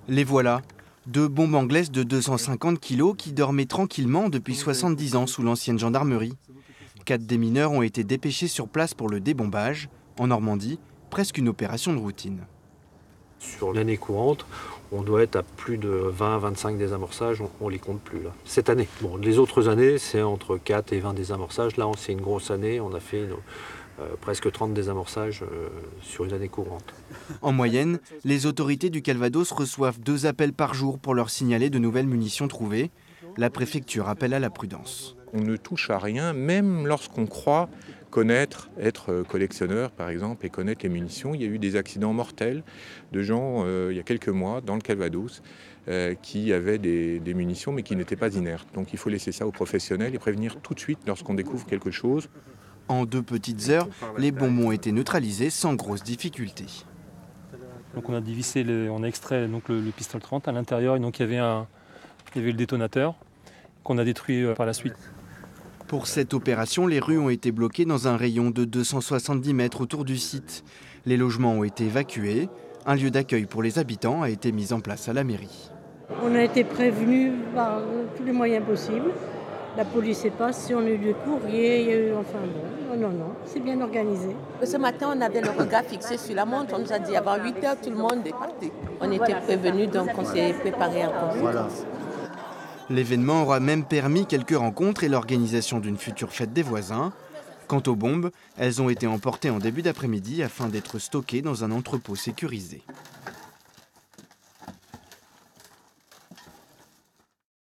Les voilà, deux bombes anglaises de 250 kilos qui dormaient tranquillement depuis 70 ans sous l'ancienne gendarmerie. 4 des mineurs ont été dépêchés sur place pour le débombage. En Normandie, presque une opération de routine. Sur l'année courante, on doit être à plus de 20-25 désamorçages, on ne les compte plus là. Cette année. Bon, les autres années, c'est entre 4 et 20 désamorçages. Là, c'est une grosse année, on a fait presque 30 désamorçages sur une année courante. En moyenne, les autorités du Calvados reçoivent 2 appels par jour pour leur signaler de nouvelles munitions trouvées. La préfecture appelle à la prudence. On ne touche à rien, même lorsqu'on croit connaître, être collectionneur par exemple, et connaître les munitions. Il y a eu des accidents mortels de gens, il y a quelques mois, dans le Calvados, qui avaient des munitions mais qui n'étaient pas inertes. Donc il faut laisser ça aux professionnels et prévenir tout de suite lorsqu'on découvre quelque chose. En 2 petites heures, les bombes ont été neutralisées sans grosse difficulté. Donc on a dévissé, on a extrait donc le pistolet 30 à l'intérieur, et donc il y avait le détonateur qu'on a détruit par la suite. Pour cette opération, les rues ont été bloquées dans un rayon de 270 mètres autour du site. Les logements ont été évacués. Un lieu d'accueil pour les habitants a été mis en place à la mairie. On a été prévenus par tous les moyens possibles. La police est passée, on a eu des courriers, il y a eu, enfin bon, non, c'est bien organisé. Ce matin, on avait le regard fixé sur la montre, on nous a dit avant 8h, tout le monde est parti. On était prévenus, donc on s'est préparé en conséquence. Voilà. L'événement aura même permis quelques rencontres et l'organisation d'une future fête des voisins. Quant aux bombes, elles ont été emportées en début d'après-midi afin d'être stockées dans un entrepôt sécurisé.